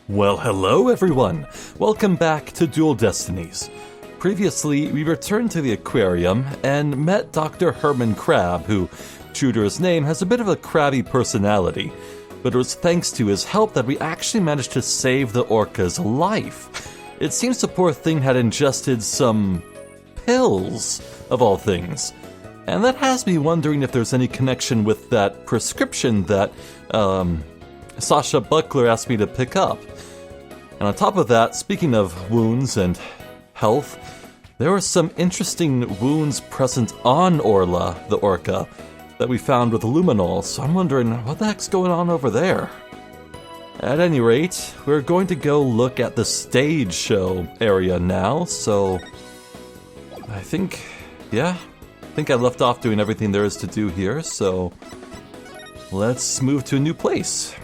Well, hello everyone! Welcome back to Dual Destinies. Previously, we returned to the aquarium and met Dr. Herman Crab, who, true to his name, has a bit of a crabby personality. But it was thanks to his help that we actually managed to save the orca's life. It seems the poor thing had ingested some pills, of all things. And that has me wondering if there's any connection with that prescription that, Sasha Buckler asked me to pick up. And on top of that, speaking of wounds and health, there were some interesting wounds present on Orla, the orca, that we found with luminol, so I'm wondering what the heck's going on over there. At any rate, we're going to go look at the stage show area now, so I think I left off doing everything there is to do here, so let's move to a new place.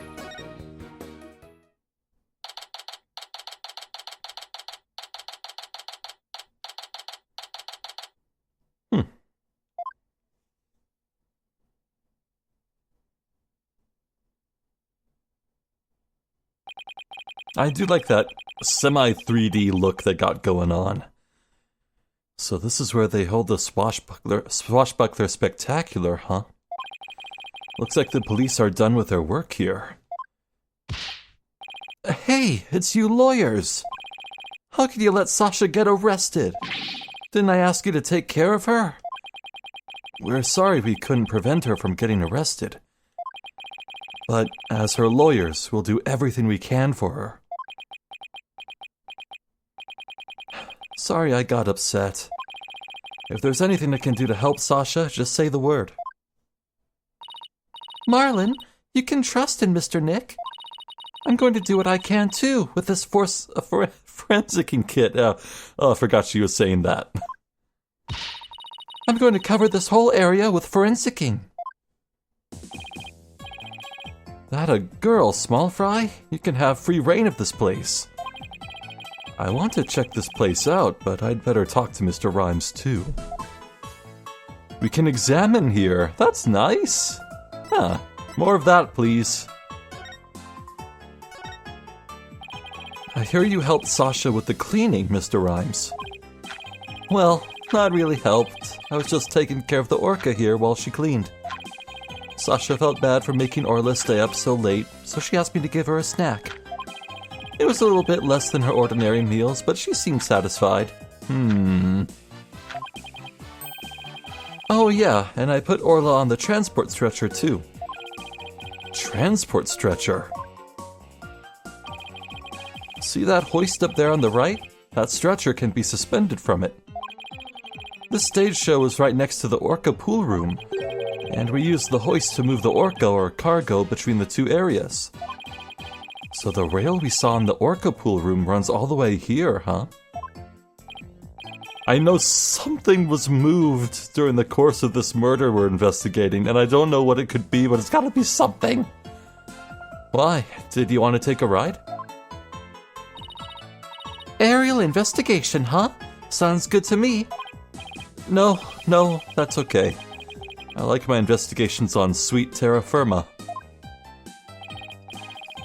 I do like that semi-3D look they got going on. So this is where they hold the swashbuckler spectacular, huh? Looks like the police are done with their work here. Hey, it's you lawyers! How could you let Sasha get arrested? Didn't I ask you to take care of her? We're sorry we couldn't prevent her from getting arrested. But as her lawyers, we'll do everything we can for her. Sorry I got upset. If there's anything I can do to help Sasha, just say the word. Marlin, you can trust in Mr. Nick. I'm going to do what I can too with this forensicing kit. I forgot she was saying that. I'm going to cover this whole area with forensicing. That a girl, Small Fry? You can have free reign of this place. I want to check this place out, but I'd better talk to Mr. Rhymes too. We can examine here. That's nice. Huh. More of that, please. I hear you helped Sasha with the cleaning, Mr. Rhymes. Well, not really helped. I was just taking care of the orca here while she cleaned. Sasha felt bad for making Orla stay up so late, so she asked me to give her a snack. It was a little bit less than her ordinary meals, but she seemed satisfied. Oh yeah, and I put Orla on the transport stretcher too. Transport stretcher? See that hoist up there on the right? That stretcher can be suspended from it. The stage show is right next to the orca pool room, and we used the hoist to move the orca or cargo between the two areas. So the rail we saw in the orca pool room runs all the way here, huh? I know something was moved during the course of this murder we're investigating, and I don't know what it could be, but it's gotta be something. Why? Did you want to take a ride? Aerial investigation, huh? Sounds good to me. No, that's okay. I like my investigations on sweet terra firma.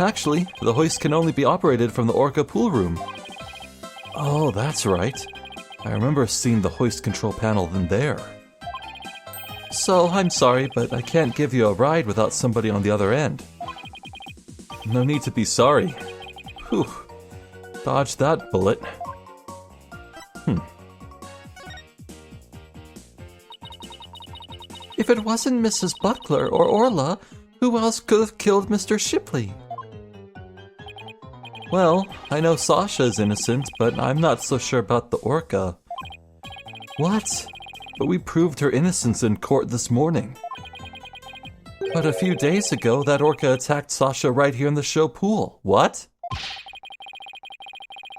Actually, the hoist can only be operated from the orca pool room. Oh, that's right. I remember seeing the hoist control panel in there. So, I'm sorry, but I can't give you a ride without somebody on the other end. No need to be sorry. Whew. Dodged that bullet. If it wasn't Mrs. Buckler or Orla, who else could have killed Mr. Shipley? Well, I know Sasha is innocent, but I'm not so sure about the orca. What? But we proved her innocence in court this morning. But a few days ago, that orca attacked Sasha right here in the show pool. What?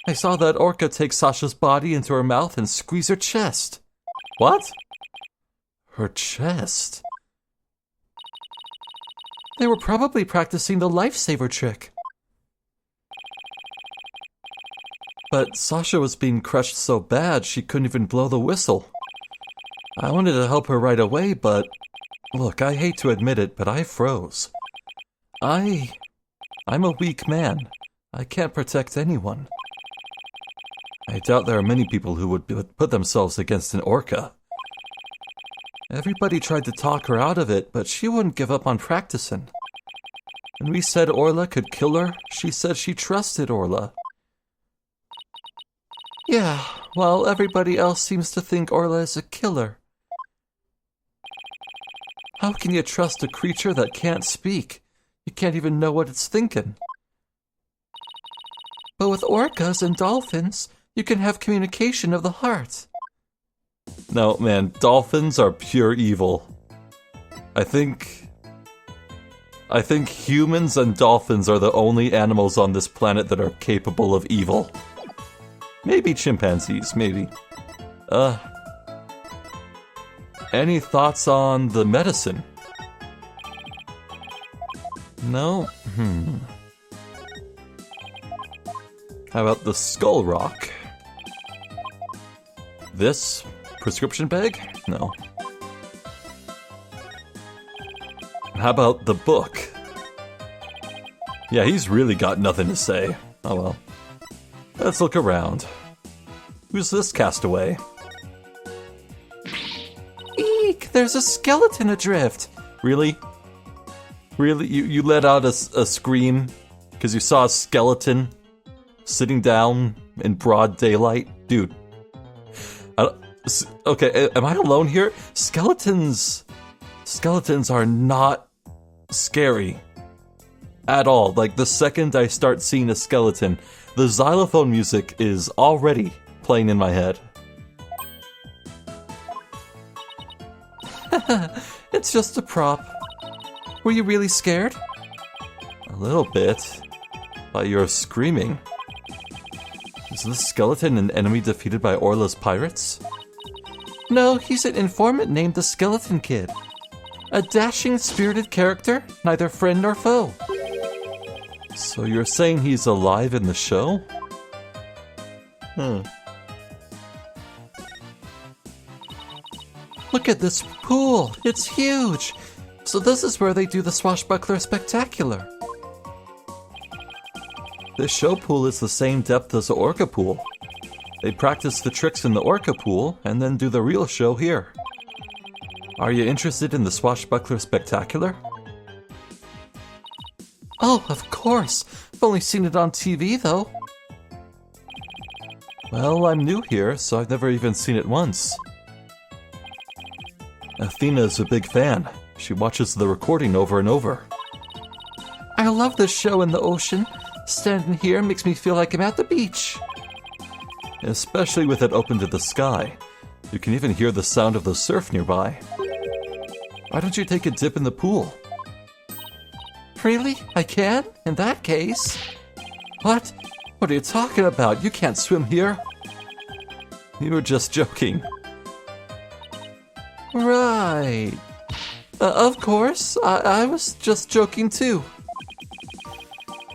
I saw that orca take Sasha's body into her mouth and squeeze her chest. What? Her chest? They were probably practicing the lifesaver trick. But Sasha was being crushed so bad she couldn't even blow the whistle. I wanted to help her right away, but look, I hate to admit it, but I froze. I'm a weak man. I can't protect anyone. I doubt there are many people who would put themselves against an orca. Everybody tried to talk her out of it, but she wouldn't give up on practicing. When we said Orla could kill her, she said she trusted Orla. Yeah, well, everybody else seems to think Orla is a killer. How can you trust a creature that can't speak? You can't even know what it's thinking. But with orcas and dolphins, you can have communication of the heart. No, man, dolphins are pure evil. I think humans and dolphins are the only animals on this planet that are capable of evil. Maybe chimpanzees, maybe. Any thoughts on the medicine? No? How about the skull rock? This prescription bag? No. How about the book? Yeah, he's really got nothing to say. Oh well. Let's look around. Who's this castaway? Eek! There's a skeleton adrift! Really? Really? You let out a scream because you saw a skeleton sitting down in broad daylight? Dude. Okay, am I alone here? Skeletons are not scary at all. Like, the second I start seeing a skeleton, the xylophone music is already playing in my head. It's just a prop. Were you really scared? A little bit. By your screaming. Is this skeleton an enemy defeated by Orla's pirates? No, he's an informant named the Skeleton Kid. A dashing, spirited character, neither friend nor foe. So you're saying he's alive in the show? Look at this pool! It's huge! So this is where they do the Swashbuckler Spectacular. This show pool is the same depth as the Orca pool. They practice the tricks in the Orca pool and then do the real show here. Are you interested in the Swashbuckler Spectacular? Oh, of course. I've only seen it on TV, though. Well, I'm new here, so I've never even seen it once. Athena's a big fan. She watches the recording over and over. I love this show in the ocean. Standing here makes me feel like I'm at the beach. Especially with it open to the sky. You can even hear the sound of the surf nearby. Why don't you take a dip in the pool? Really? I can? In that case? What? What are you talking about? You can't swim here. You were just joking. Right. Of course. I was just joking too.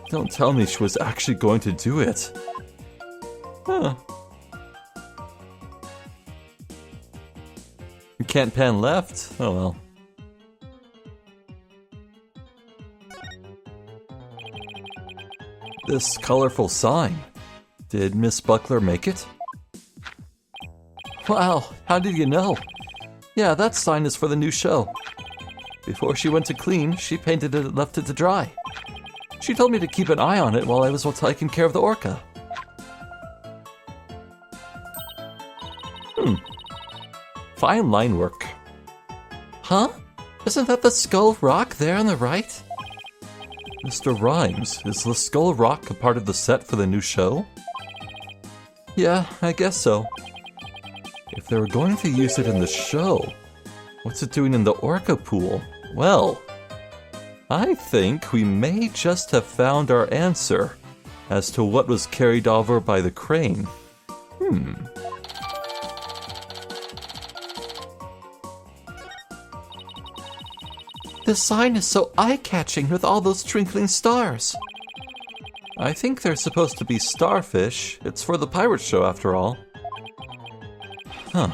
Don't tell me she was actually going to do it. Huh. You can't pan left? Oh well. This colorful sign. Did Miss Buckler make it? Wow, how did you know? Yeah, that sign is for the new show. Before she went to clean, she painted it and left it to dry. She told me to keep an eye on it while I was taking care of the orca. Fine line work. Huh? Isn't that the Skull Rock there on the right? Mr. Rhymes, is the Skull Rock a part of the set for the new show? Yeah, I guess so. If they were going to use it in the show, what's it doing in the orca pool? Well, I think we may just have found our answer as to what was carried over by the crane. The sign is so eye-catching with all those twinkling stars. I think they're supposed to be starfish. It's for the pirate show after all. Huh.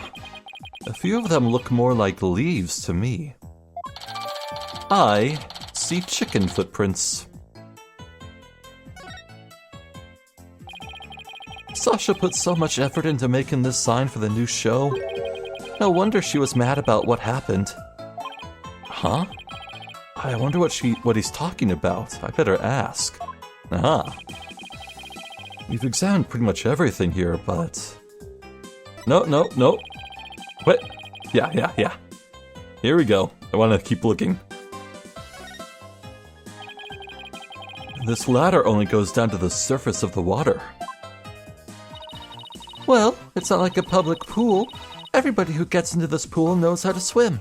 A few of them look more like leaves to me. I see chicken footprints. Sasha put so much effort into making this sign for the new show. No wonder she was mad about what happened. Huh? I wonder what he's talking about. I better ask. Aha. We've examined pretty much everything here, but... No. Wait. Yeah. Here we go. I want to keep looking. This ladder only goes down to the surface of the water. Well, it's not like a public pool. Everybody who gets into this pool knows how to swim.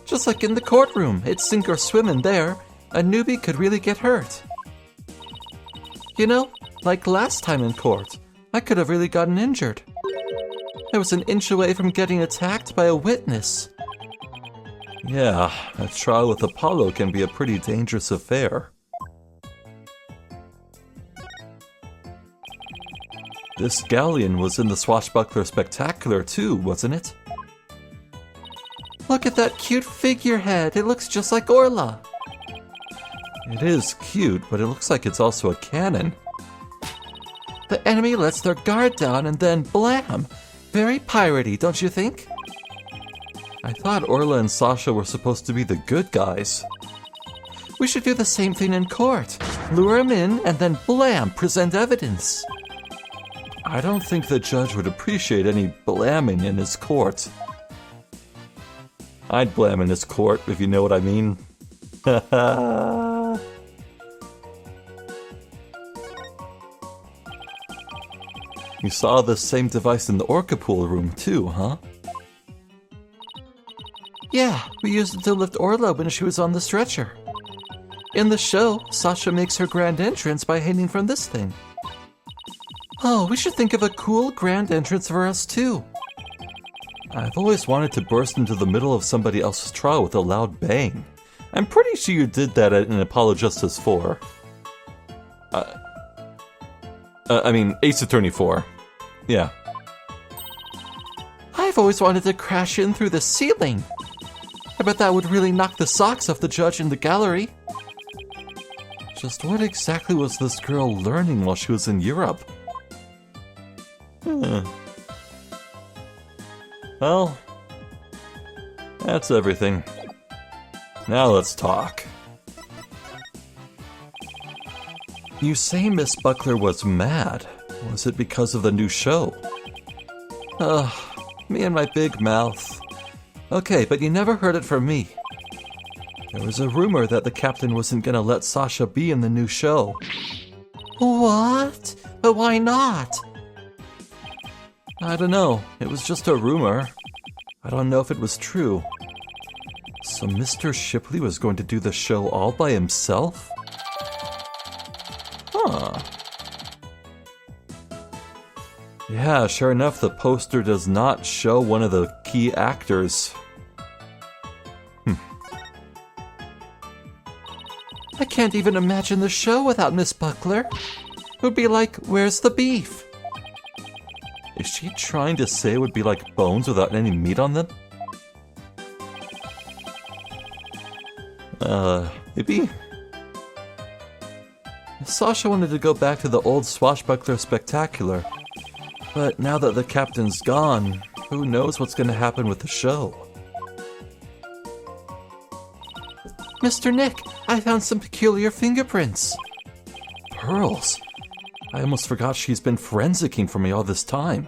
Just like in the courtroom, it's sink or swim in there. A newbie could really get hurt. You know, like last time in court, I could have really gotten injured. I was an inch away from getting attacked by a witness. Yeah, a trial with Apollo can be a pretty dangerous affair. This galleon was in the Swashbuckler Spectacular too, wasn't it? Look at that cute figurehead. It looks just like Orla. It is cute, but it looks like it's also a cannon. The enemy lets their guard down and then blam! Very piratey, don't you think? I thought Orla and Sasha were supposed to be the good guys. We should do the same thing in court. Lure him in and then blam! Present evidence. I don't think the judge would appreciate any blamming in his court. I'd blam in his court, if you know what I mean. You saw the same device in the Orca pool room too, huh? Yeah, we used it to lift Orla when she was on the stretcher. In the show, Sasha makes her grand entrance by hanging from this thing. Oh, we should think of a cool grand entrance for us too. I've always wanted to burst into the middle of somebody else's trial with a loud bang. I'm pretty sure you did that in Apollo Justice 4. I mean, Ace Attorney 4. Yeah. I've always wanted to crash in through the ceiling. I bet that would really knock the socks off the judge in the gallery. Just what exactly was this girl learning while she was in Europe? Well, that's everything. Now let's talk. You say Miss Buckler was mad. Was it because of the new show? Me and my big mouth. Okay, but you never heard it from me. There was a rumor that the captain wasn't gonna let Sasha be in the new show. What? But why not? I don't know. It was just a rumor. I don't know if it was true. So Mr. Shipley was going to do the show all by himself? Huh. Yeah, sure enough, the poster does not show one of the key actors. I can't even imagine the show without Miss Buckler. It would be like, where's the beef? Is she trying to say it would be like bones without any meat on them? Maybe? Sasha wanted to go back to the old Swashbuckler Spectacular, but now that the captain's gone, who knows what's going to happen with the show? Mr. Nick, I found some peculiar fingerprints. Pearls? I almost forgot she's been forensicking for me all this time.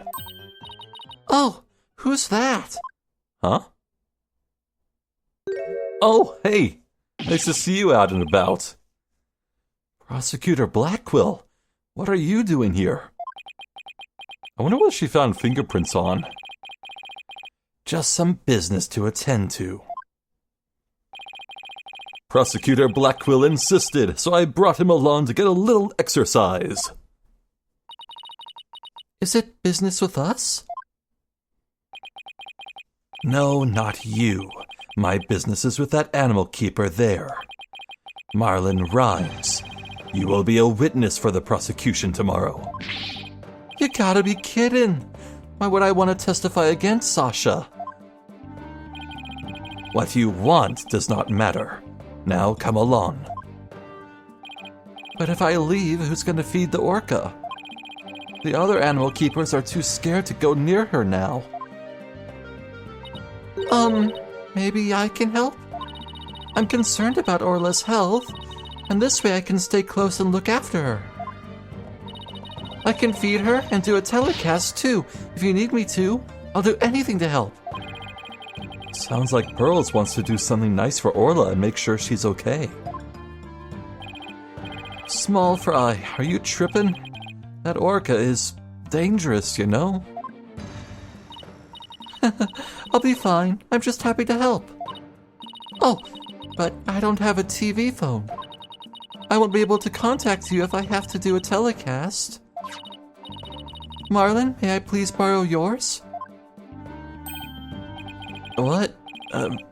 Oh, who's that? Huh? Oh, hey! Nice to see you out and about. Prosecutor Blackquill, what are you doing here? I wonder what she found fingerprints on. Just some business to attend to. Prosecutor Blackquill insisted, so I brought him along to get a little exercise. Is it business with us? No, not you. My business is with that animal keeper there. Marlon Rhymes. You will be a witness for the prosecution tomorrow. You gotta be kidding. Why would I want to testify against Sasha? What you want does not matter. Now come along. But if I leave, who's gonna feed the orca? The other animal keepers are too scared to go near her now. Maybe I can help? I'm concerned about Orla's health, and this way I can stay close and look after her. I can feed her and do a telecast too. If you need me to, I'll do anything to help. Sounds like Pearls wants to do something nice for Orla and make sure she's okay. Small Fry, are you tripping? That orca is dangerous, you know? I'll be fine. I'm just happy to help. Oh, but I don't have a TV phone. I won't be able to contact you if I have to do a telecast. Marlin, may I please borrow yours? What?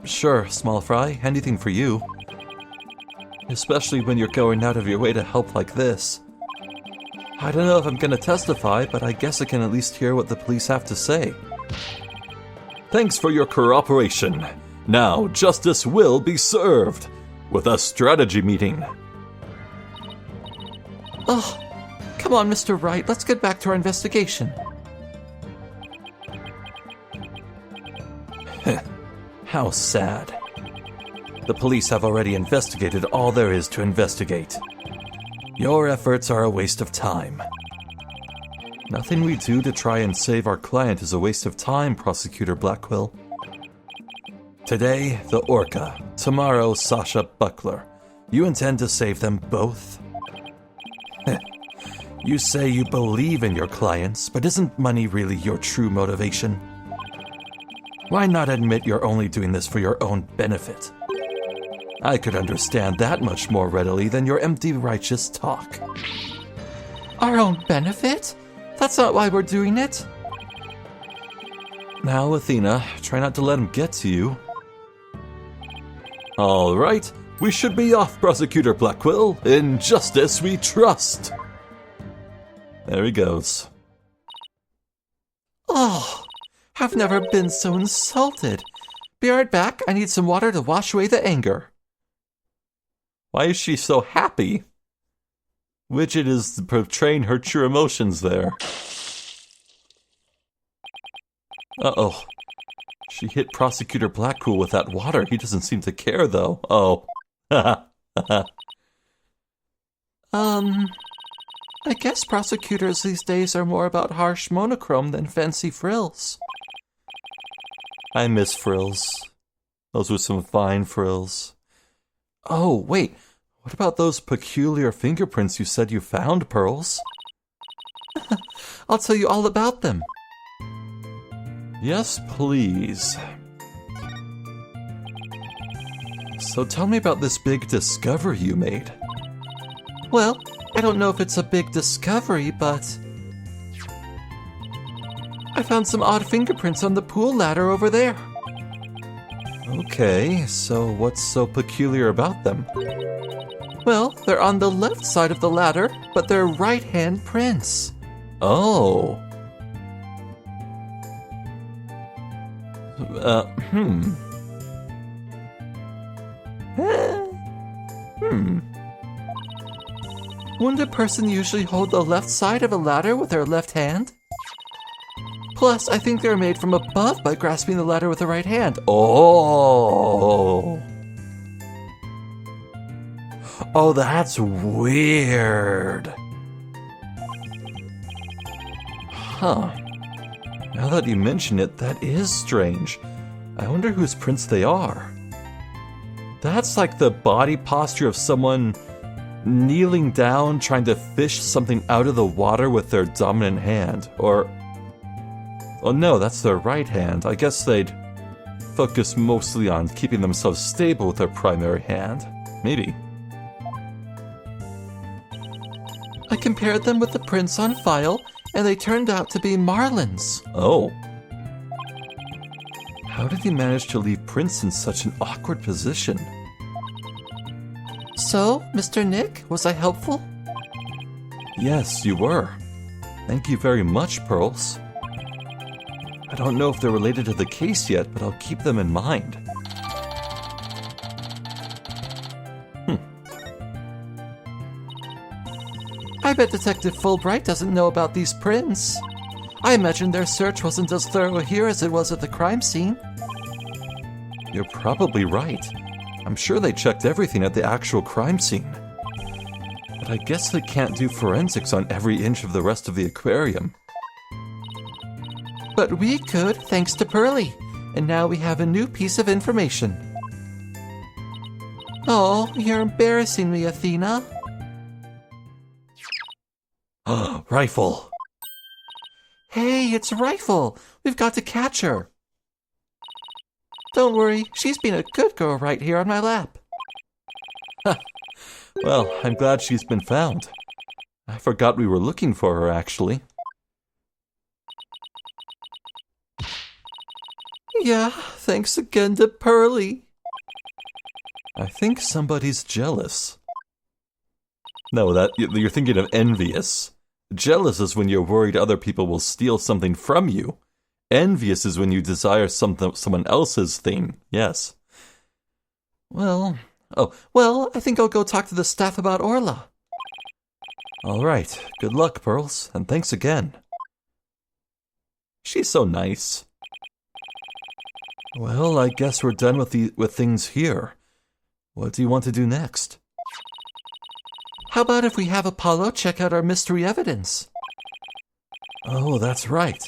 Sure, Small Fry. Anything for you. Especially when you're going out of your way to help like this. I don't know if I'm gonna testify, but I guess I can at least hear what the police have to say. Thanks for your cooperation. Now, justice will be served with a strategy meeting. Oh, come on, Mr. Wright. Let's get back to our investigation. How sad. The police have already investigated all there is to investigate. Your efforts are a waste of time. Nothing we do to try and save our client is a waste of time, Prosecutor Blackwell. Today, the Orca. Tomorrow, Sasha Buckler. You intend to save them both? You say you believe in your clients, but isn't money really your true motivation? Why not admit you're only doing this for your own benefit? I could understand that much more readily than your empty righteous talk. Our own benefit? That's not why we're doing it. Now, Athena, try not to let him get to you. All right, we should be off, Prosecutor Blackwell. In justice we trust. There he goes. Oh, I've never been so insulted. Be right back. I need some water to wash away the anger. Why is she so happy? Widget is portraying her true emotions there. Uh-oh. She hit Prosecutor Blackpool with that water. He doesn't seem to care, though. Oh. I guess prosecutors these days are more about harsh monochrome than fancy frills. I miss frills. Those were some fine frills. Oh, wait. What about those peculiar fingerprints you said you found, Pearls? I'll tell you all about them. Yes, please. So tell me about this big discovery you made. Well, I don't know if it's a big discovery, but I found some odd fingerprints on the pool ladder over there. Okay, so what's so peculiar about them? Well, they're on the left side of the ladder, but they're right-hand prints. Oh. Wouldn't a person usually hold the left side of a ladder with their left hand? Plus, I think they're made from above by grasping the ladder with the right hand. Oh! Oh, that's weird. Huh. Now that you mention it, that is strange. I wonder whose prints they are. That's like the body posture of someone kneeling down trying to fish something out of the water with their dominant hand. Or... oh no, that's their right hand. I guess they'd focus mostly on keeping themselves stable with their primary hand. Maybe. I compared them with the prints on file, and they turned out to be Marlin's. Oh. How did he manage to leave prints in such an awkward position? So, Mr. Nick, was I helpful? Yes, you were. Thank you very much, Pearls. I don't know if they're related to the case yet, but I'll keep them in mind. I bet Detective Fulbright doesn't know about these prints. I imagine their search wasn't as thorough here as it was at the crime scene. You're probably right. I'm sure they checked everything at the actual crime scene. But I guess they can't do forensics on every inch of the rest of the aquarium. But we could, thanks to Pearly. And now we have a new piece of information. Oh, you're embarrassing me, Athena. Rifle. Hey, it's Rifle. We've got to catch her. Don't worry, she's been a good girl right here on my lap. Well, I'm glad she's been found. I forgot we were looking for her, actually. Yeah, thanks again to Pearly. I think somebody's jealous. No, you're thinking of envious. Jealous is when you're worried other people will steal something from you. Envious is when you desire someone else's thing. Yes. Well, I think I'll go talk to the staff about Orla. All right. Good luck, Pearls, and thanks again. She's so nice. Well, I guess we're done with things here. What do you want to do next? How about if we have Apollo check out our mystery evidence? Oh, that's right.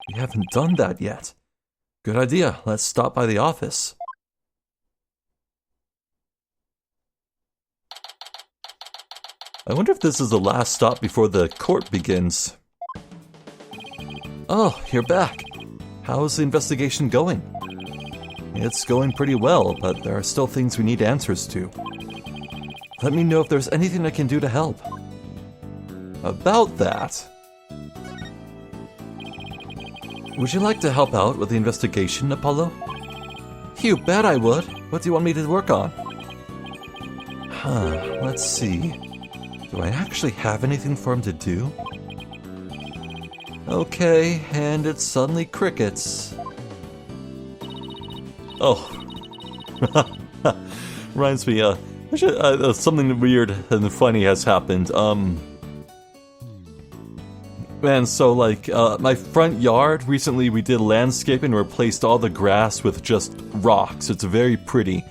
We haven't done that yet. Good idea. Let's stop by the office. I wonder if this is the last stop before the court begins. Oh, you're back. How's the investigation going? It's going pretty well, but there are still things we need answers to. Let me know if there's anything I can do to help. About that... Would you like to help out with the investigation, Apollo? You bet I would. What do you want me to work on? Let's see. Do I actually have anything for him to do? Okay, and it's suddenly crickets. Oh. Reminds me, something weird and funny has happened. Man, so my front yard, recently we did landscaping and replaced all the grass with just rocks. It's very pretty.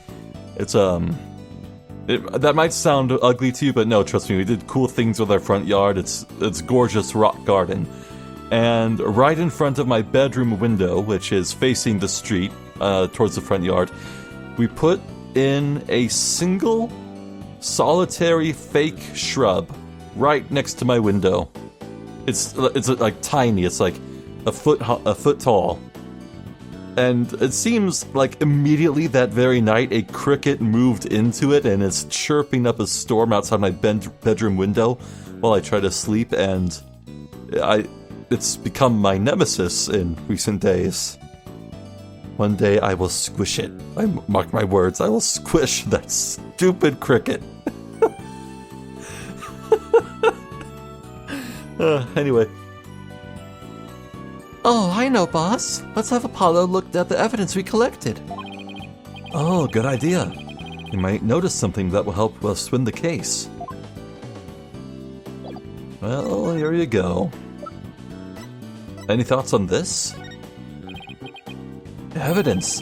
It's, that might sound ugly to you, but no, trust me, we did cool things with our front yard. It's gorgeous rock garden. And right in front of my bedroom window, which is facing the street, towards the front yard, we put in a single, solitary fake shrub right next to my window. It's like tiny. It's like a foot tall. And it seems like immediately that very night a cricket moved into it and is chirping up a storm outside my bedroom window while I try to sleep, and it's become my nemesis in recent days. One day I will squish it. I mark my words, I will squish that stupid cricket. Anyway. Oh, I know, boss. Let's have Apollo look at the evidence we collected. Oh, good idea. You might notice something that will help us win the case. Well, here you go. Any thoughts on this? Evidence?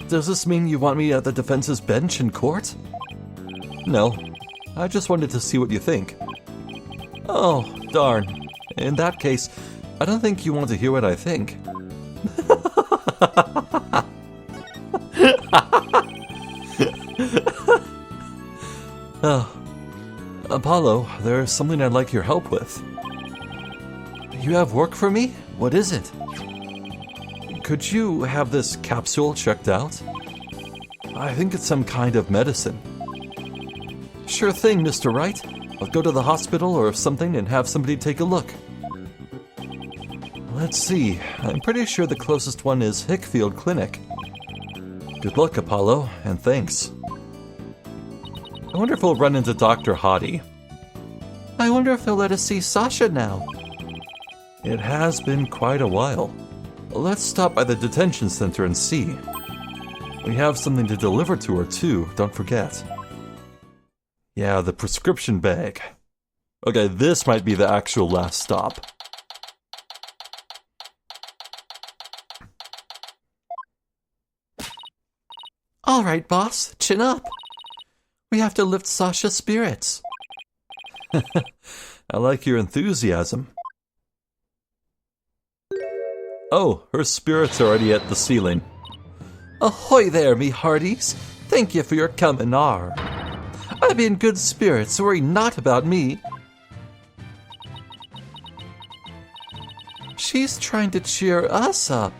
Does this mean you want me at the defense's bench in court? No. I just wanted to see what you think. Oh, darn. In that case, I don't think you want to hear what I think. Apollo, there's something I'd like your help with. You have work for me? What is it? Could you have this capsule checked out? I think it's some kind of medicine. Sure thing, Mr. Wright. I'll go to the hospital or something and have somebody take a look. Let's see. I'm pretty sure the closest one is Hickfield Clinic. Good luck, Apollo, and thanks. I wonder if we'll run into Dr. Hottie. I wonder if they'll let us see Sasha now. It has been quite a while. Let's stop by the detention center and see. We have something to deliver to her, too, don't forget. Yeah, the prescription bag. Okay, this might be the actual last stop. All right, boss, chin up. We have to lift Sasha's spirits. I like your enthusiasm. Oh, her spirit's already at the ceiling. Ahoy there, me hearties. Thank you for your coming ar. I be in good spirits, worry not about me. She's trying to cheer us up.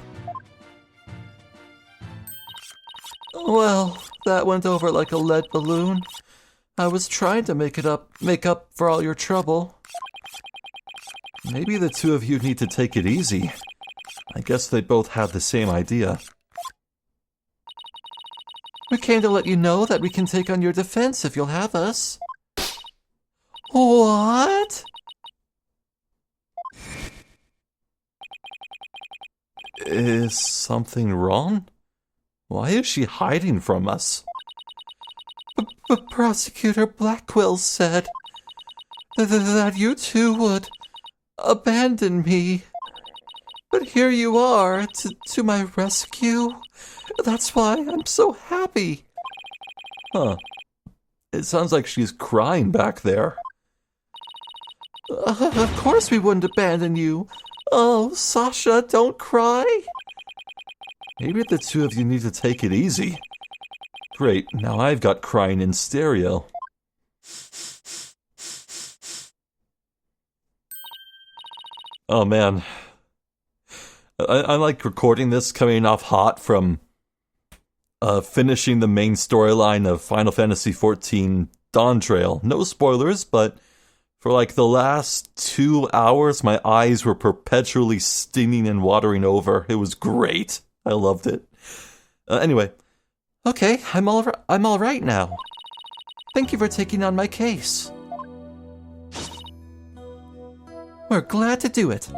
Well, that went over like a lead balloon. I was trying to make up for all your trouble. Maybe the two of you need to take it easy. I guess they both have the same idea. We came to let you know that we can take on your defense if you'll have us. What? Is something wrong? Why is she hiding from us? Prosecutor Blackquill said that you two would abandon me. But here you are, to my rescue. That's why I'm so happy. Huh. It sounds like she's crying back there. Of course we wouldn't abandon you. Oh, Sasha, don't cry. Maybe the two of you need to take it easy. Great, now I've got crying in stereo. Oh man. I like recording this coming off hot from finishing the main storyline of Final Fantasy XIV Dawn Trail. No spoilers, but for like the last 2 hours, my eyes were perpetually stinging and watering over. It was great. I loved it. Anyway. Okay, I'm all right now. Thank you for taking on my case. We're glad to do it.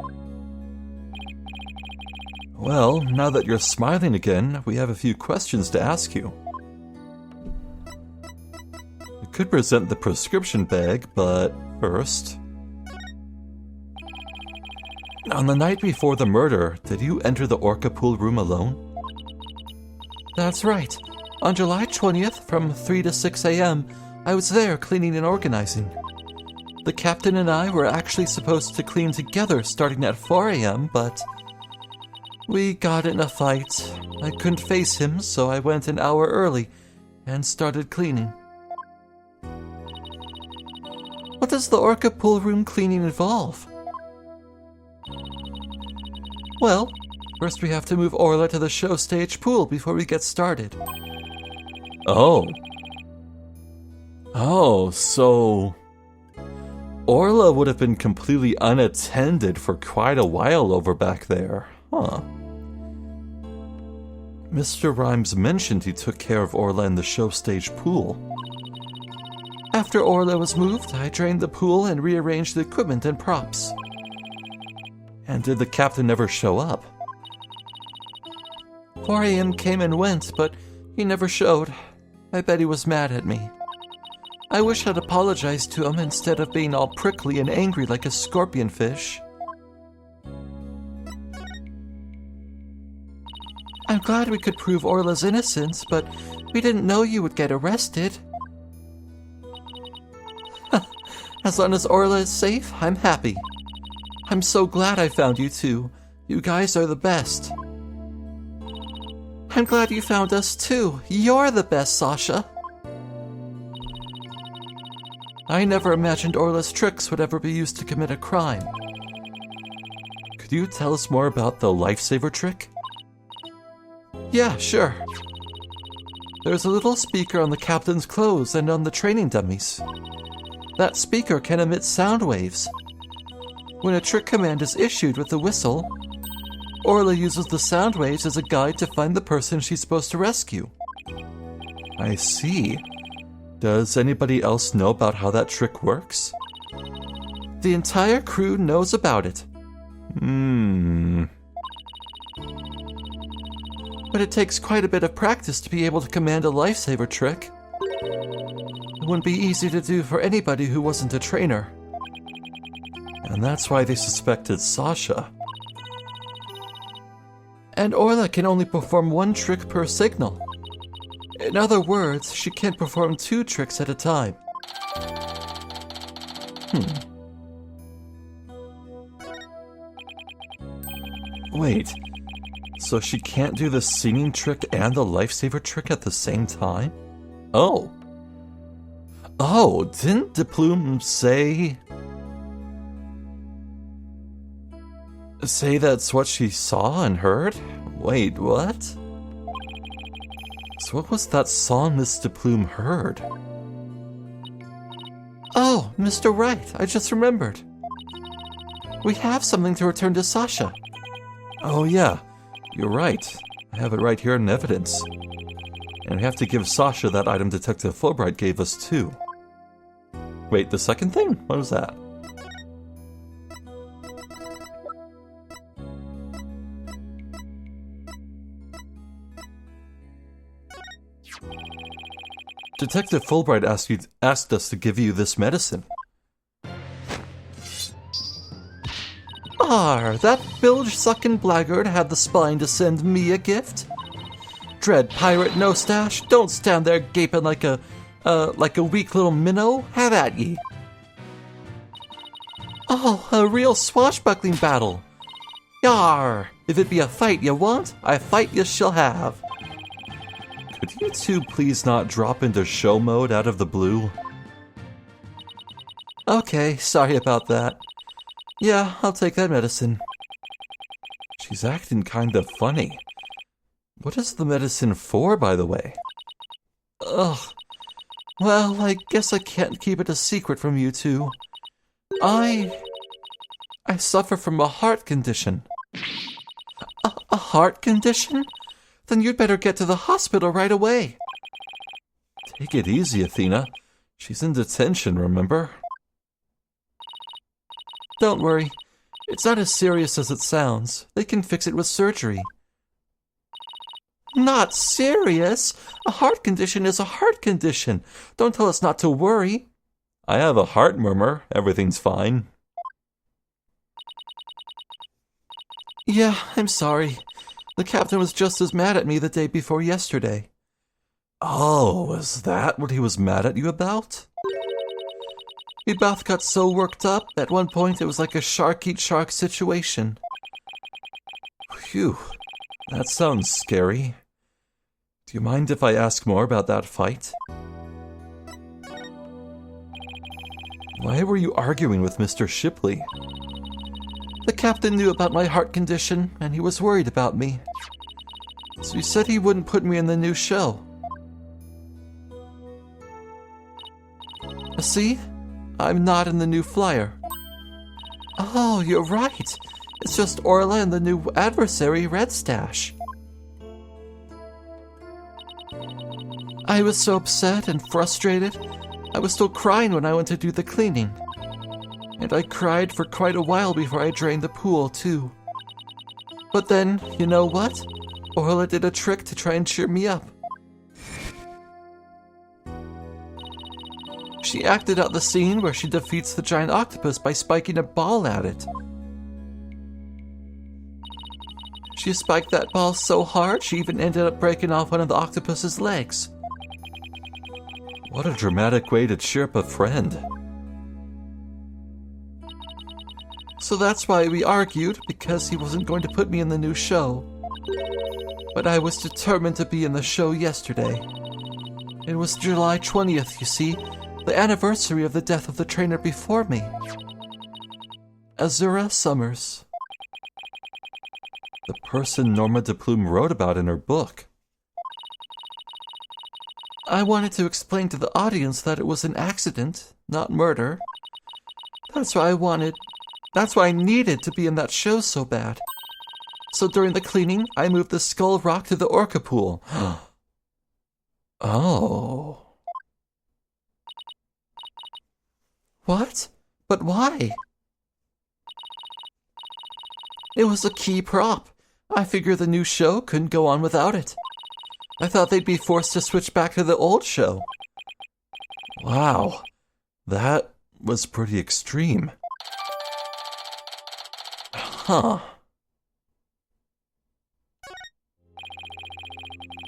Well, now that you're smiling again, we have a few questions to ask you. We could present the prescription bag, but first... On the night before the murder, did you enter the Orca pool room alone? That's right. On July 20th, from 3 to 6 a.m., I was there cleaning and organizing. The captain and I were actually supposed to clean together starting at 4 a.m., but we got in a fight. I couldn't face him, so I went an hour early and started cleaning. What does the Orca pool room cleaning involve? Well, first we have to move Orla to the show stage pool before we get started. Oh. Oh, so... Orla would have been completely unattended for quite a while over back there. Huh. Mr. Rhymes mentioned he took care of Orla in the show stage pool. After Orla was moved, I drained the pool and rearranged the equipment and props. And did the captain ever show up? 4 a.m. came and went, but he never showed. I bet he was mad at me. I wish I'd apologized to him instead of being all prickly and angry like a scorpion fish. I'm glad we could prove Orla's innocence, but we didn't know you would get arrested. As long as Orla is safe, I'm happy. I'm so glad I found you two. You guys are the best. I'm glad you found us too. You're the best, Sasha. I never imagined Orla's tricks would ever be used to commit a crime. Could you tell us more about the lifesaver trick? Yeah, sure. There's a little speaker on the captain's clothes and on the training dummies. That speaker can emit sound waves. When a trick command is issued with the whistle, Orla uses the sound waves as a guide to find the person she's supposed to rescue. I see. Does anybody else know about how that trick works? The entire crew knows about it. But it takes quite a bit of practice to be able to command a lifesaver trick. It wouldn't be easy to do for anybody who wasn't a trainer. And that's why they suspected Sasha. And Orla can only perform one trick per signal. In other words, she can't perform 2 tricks at a time. Wait, so she can't do the singing trick and the lifesaver trick at the same time? Oh, didn't DePlume say that's what she saw and heard? Wait, what? So what was that song Miss DePlume heard? Oh, Mr. Wright, I just remembered. We have something to return to Sasha. Oh yeah, you're right. I have it right here in evidence. And we have to give Sasha that item Detective Fulbright gave us too. Wait, the second thing? What was that? Detective Fulbright asked us to give you this medicine. That bilge-sucking blackguard had the spine to send me a gift? Dread pirate no stash, don't stand there gaping like a weak little minnow. Have at ye. Oh, a real swashbuckling battle. Yar! If it be a fight you want, a fight you shall have. Could you two please not drop into show mode out of the blue? Okay, sorry about that. Yeah, I'll take that medicine. She's acting kinda funny. What is the medicine for, by the way? Ugh. Well, I guess I can't keep it a secret from you two. I suffer from a heart condition. A heart condition? Then you'd better get to the hospital right away. Take it easy, Athena. She's in detention, remember? Don't worry. It's not as serious as it sounds. They can fix it with surgery. Not serious? A heart condition is a heart condition. Don't tell us not to worry. I have a heart murmur. Everything's fine. Yeah, I'm sorry. The captain was just as mad at me the day before yesterday. Oh, is that what he was mad at you about? We both got so worked up, at one point it was like a shark-eat-shark situation. Phew, that sounds scary. Do you mind if I ask more about that fight? Why were you arguing with Mr. Shipley? The captain knew about my heart condition, and he was worried about me. So he said he wouldn't put me in the new show. See? I'm not in the new flyer. Oh, you're right. It's just Orla and the new adversary, Red Stash. I was so upset and frustrated. I was still crying when I went to do the cleaning. And I cried for quite a while before I drained the pool, too. But then, you know what? Orla did a trick to try and cheer me up. She acted out the scene where she defeats the giant octopus by spiking a ball at it. She spiked that ball so hard, she even ended up breaking off one of the octopus's legs. What a dramatic way to cheer up a friend. So that's why we argued, because he wasn't going to put me in the new show. But I was determined to be in the show yesterday. It was July 20th, you see, the anniversary of the death of the trainer before me. Azura Summers. The person Norma DePlume wrote about in her book. I wanted to explain to the audience that it was an accident, not murder. That's why I needed to be in that show so bad. So during the cleaning, I moved the skull rock to the orca pool. Oh. What? But why? It was a key prop. I figured the new show couldn't go on without it. I thought they'd be forced to switch back to the old show. Wow. That was pretty extreme. Huh.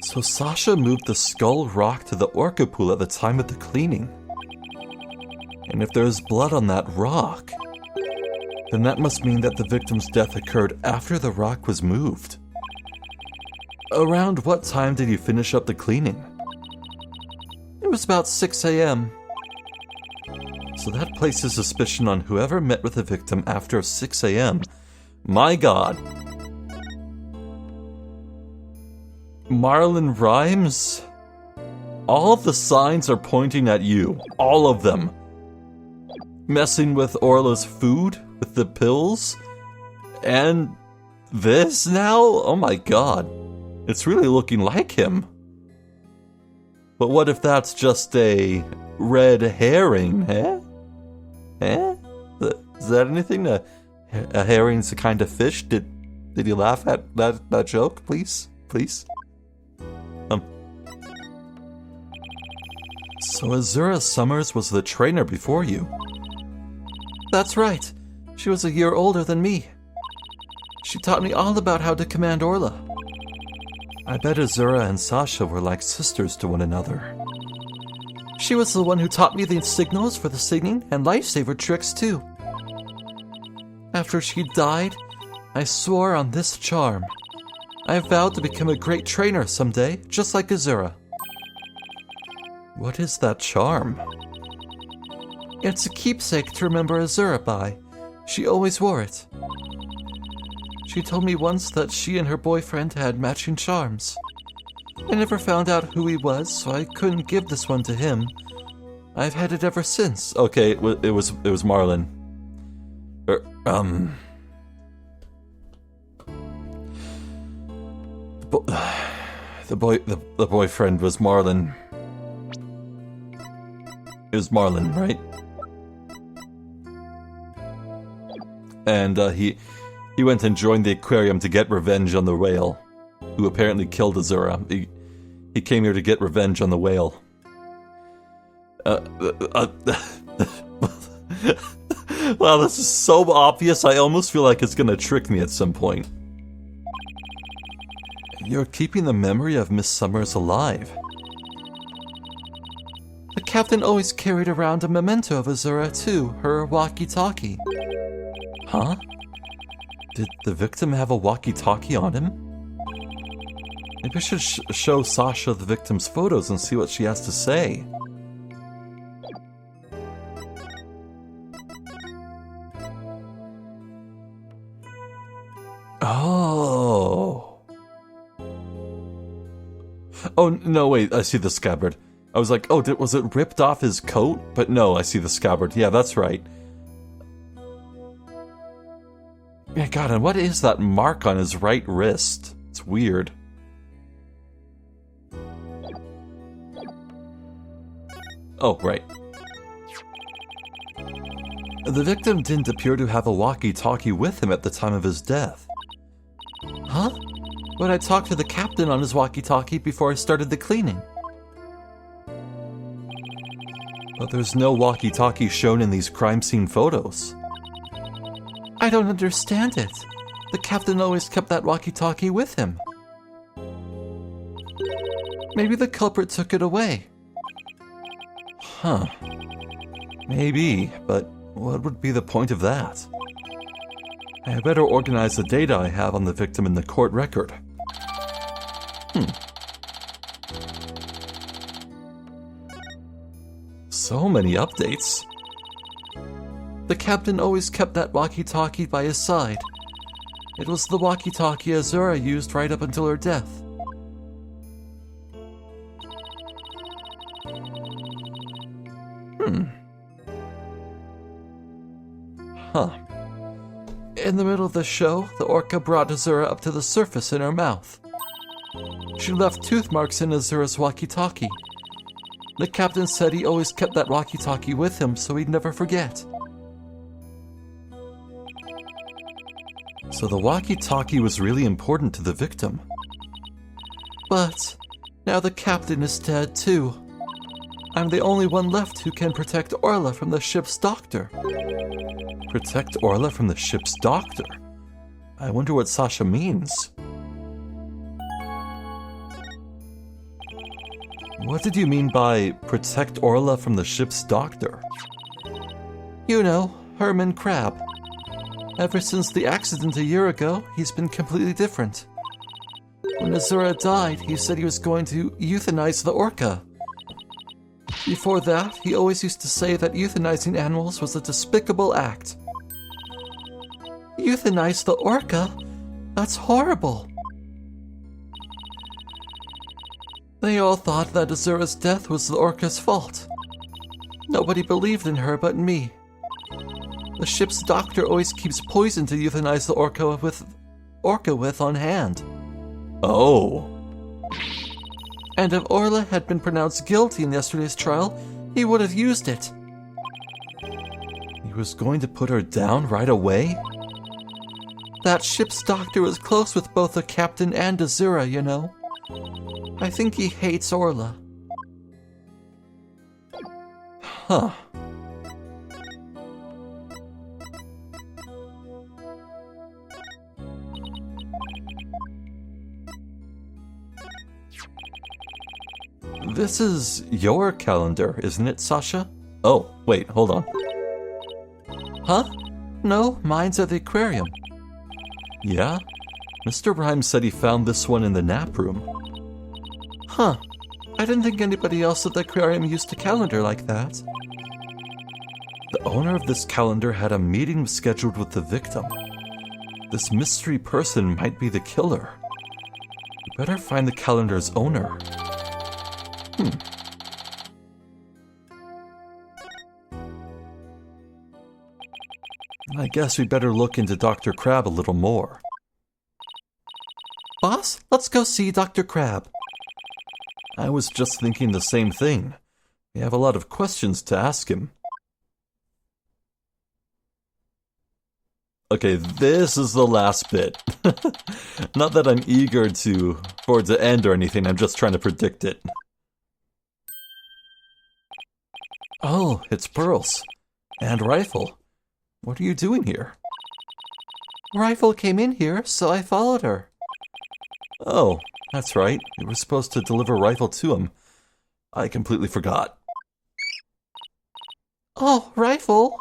So Sasha moved the skull rock to the orca pool at the time of the cleaning. And if there's blood on that rock, then that must mean that the victim's death occurred after the rock was moved. Around what time did you finish up the cleaning? It was about 6 a.m. So that places suspicion on whoever met with the victim after 6 a.m. My God. Marlon Rhymes? All of the signs are pointing at you. All of them. Messing with Orla's food, with the pills, and this now? Oh my God. It's really looking like him. But what if that's just a red herring, eh? Eh? Is that anything? A herring's a kind of fish? Did you laugh at that joke, please? Please? So Azura Summers was the trainer before you? That's right. She was a year older than me. She taught me all about how to command Orla. I bet Azura and Sasha were like sisters to one another. She was the one who taught me the signals for the singing and lifesaver tricks too. After she died, I swore on this charm. I vowed to become a great trainer someday, just like Azura. What is that charm? It's a keepsake to remember Azura by. She always wore it. She told me once that she and her boyfriend had matching charms. I never found out who he was, so I couldn't give this one to him. I've had it ever since. Okay, it was Marlon. The boyfriend was Marlon. It was Marlon, right? And he went and joined the aquarium to get revenge on the whale, who apparently killed Azura. He came here to get revenge on the whale. Wow, this is so obvious, I almost feel like it's gonna trick me at some point. You're keeping the memory of Miss Summers alive. The captain always carried around a memento of Azura too, her walkie-talkie. Huh? Did the victim have a walkie-talkie on him? Maybe I should show Sasha the victim's photos and see what she has to say. Oh. Oh, no, wait, I see the scabbard. I was like, oh, was it ripped off his coat? But no, I see the scabbard. Yeah, that's right. Yeah, God, and what is that mark on his right wrist? It's weird. Oh, right. The victim didn't appear to have a walkie-talkie with him at the time of his death. Huh? But I talked to the captain on his walkie-talkie before I started the cleaning. But there's no walkie-talkie shown in these crime scene photos. I don't understand it. The captain always kept that walkie-talkie with him. Maybe the culprit took it away. Huh. Maybe, but what would be the point of that? I better organize the data I have on the victim in the court record. So many updates. The captain always kept that walkie-talkie by his side. It was the walkie-talkie Azura used right up until her death. Huh. In the middle of the show, the orca brought Azura up to the surface in her mouth. She left tooth marks in Azura's walkie-talkie. The captain said he always kept that walkie-talkie with him so he'd never forget. So the walkie-talkie was really important to the victim. But now the captain is dead too. I'm the only one left who can protect Orla from the ship's doctor. Protect Orla from the ship's doctor? I wonder what Sasha means. What did you mean by protect Orla from the ship's doctor? You know, Hermit Crab. Ever since the accident a year ago, he's been completely different. When Azura died, he said he was going to euthanize the orca. Before that, he always used to say that euthanizing animals was a despicable act. Euthanize the orca? That's horrible. They all thought that Azura's death was the orca's fault. Nobody believed in her but me. The ship's doctor always keeps poison to euthanize the orca with on hand. Oh. And if Orla had been pronounced guilty in yesterday's trial, he would have used it. He was going to put her down right away? That ship's doctor was close with both the captain and Azura, you know. I think he hates Orla. Huh. This is your calendar, isn't it, Sasha? Oh, wait, hold on. Huh? No, mine's at the aquarium. Yeah? Mr. Rhymes said he found this one in the nap room. Huh. I didn't think anybody else at the aquarium used a calendar like that. The owner of this calendar had a meeting scheduled with the victim. This mystery person might be the killer. We better find the calendar's owner. I guess we better look into Dr. Crab a little more. Boss, let's go see Dr. Crab. I was just thinking the same thing. We have a lot of questions to ask him. Okay, this is the last bit. Not that I'm eager for it to end or anything, I'm just trying to predict it. Oh, it's Pearls. And Rifle. What are you doing here? Rifle came in here, so I followed her. Oh, that's right. You were supposed to deliver Rifle to him. I completely forgot. Oh, Rifle!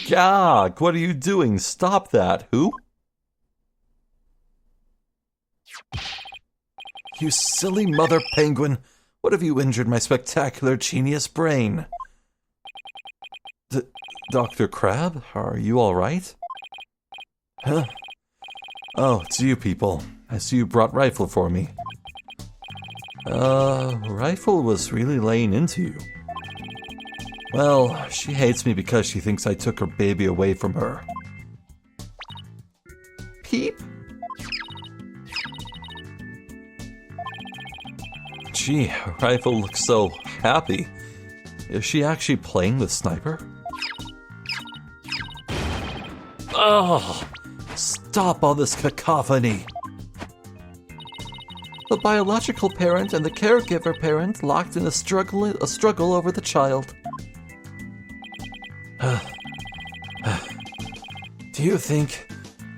Gag, what are you doing? Stop that. Who? You silly mother penguin. What have you injured my spectacular genius brain? Dr. Crab, are you all right? Huh? Oh, it's you people. I see you brought Rifle for me. Rifle was really laying into you. Well, she hates me because she thinks I took her baby away from her. Peep? Gee, Rifle looks so happy. Is she actually playing with Sniper? Oh, stop all this cacophony. The biological parent and the caregiver parent locked in a struggle over the child. Do you think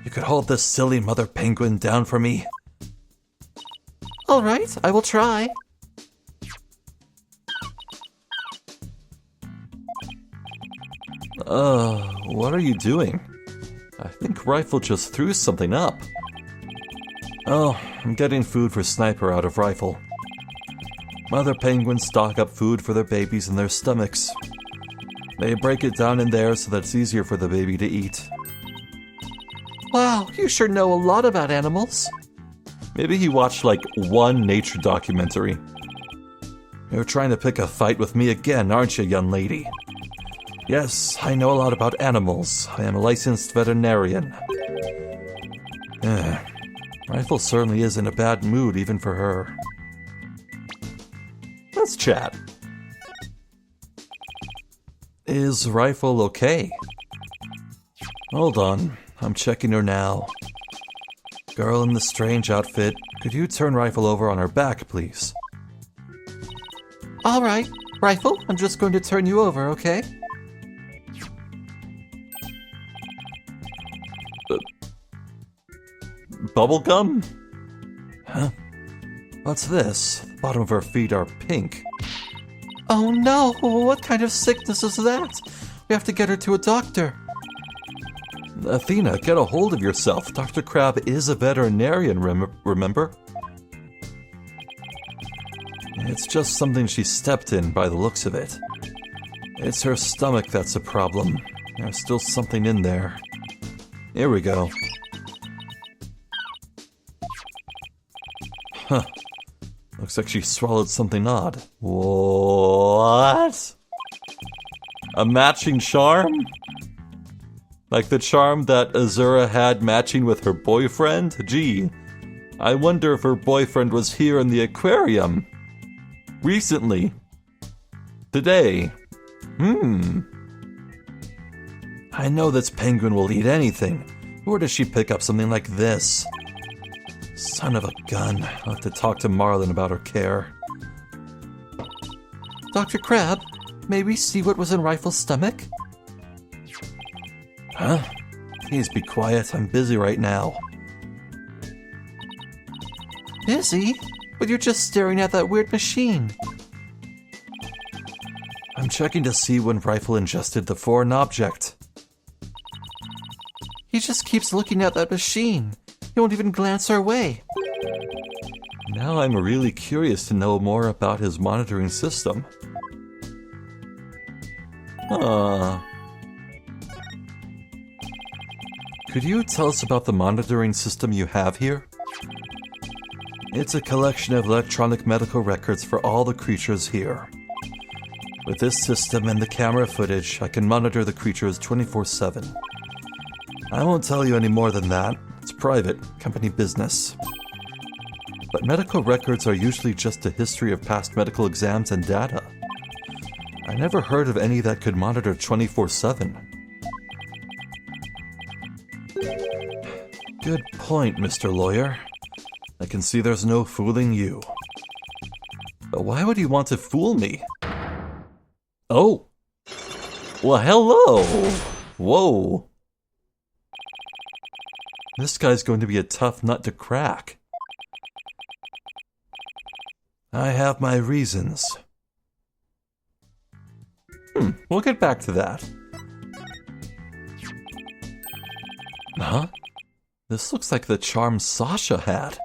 you could hold this silly mother penguin down for me? All right, I will try. What are you doing? I think Rifle just threw something up. Oh, I'm getting food for Sniper out of Rifle. Mother penguins stock up food for their babies in their stomachs. They break it down in there so that it's easier for the baby to eat. Wow, you sure know a lot about animals. Maybe he watched like one nature documentary. You're trying to pick a fight with me again, aren't you, young lady? Yes, I know a lot about animals. I am a licensed veterinarian. Rifle certainly is in a bad mood even for her. Let's chat. Is Rifle okay? Hold on, I'm checking her now. Girl in the strange outfit, could you turn Rifle over on her back, please? All right, Rifle, I'm just going to turn you over, okay? bubble gum? Huh? What's this? The bottom of her feet are pink. Oh no, what kind of sickness is that? We have to get her to a doctor. Athena, get a hold of yourself. Dr. Crab is a veterinarian, remember? It's just something she stepped in by the looks of it. It's her stomach that's a problem. There's still something in there. Here we go. Huh. Looks like she swallowed something odd. What? A matching charm? Like the charm that Azura had matching with her boyfriend? Gee, I wonder if her boyfriend was here in the aquarium. Recently. Today. I know this penguin will eat anything. Where does she pick up something like this? Son of a gun. I'll have to talk to Marlin about her care. Dr. Crab, may we see what was in Rifle's stomach? Huh? Please be quiet. I'm busy right now. Busy? But you're just staring at that weird machine. I'm checking to see when Rifle ingested the foreign object. He just keeps looking at that machine. He won't even glance our way. Now I'm really curious to know more about his monitoring system. Could you tell us about the monitoring system you have here? It's a collection of electronic medical records for all the creatures here. With this system and the camera footage, I can monitor the creatures 24/7. I won't tell you any more than that. It's private, company business. But medical records are usually just a history of past medical exams and data. I never heard of any that could monitor 24/7. Good point, Mr. Lawyer. I can see there's no fooling you. But why would he want to fool me? Oh! Well, hello! Whoa! This guy's going to be a tough nut to crack. I have my reasons. We'll get back to that. Huh? This looks like the charm Sasha had.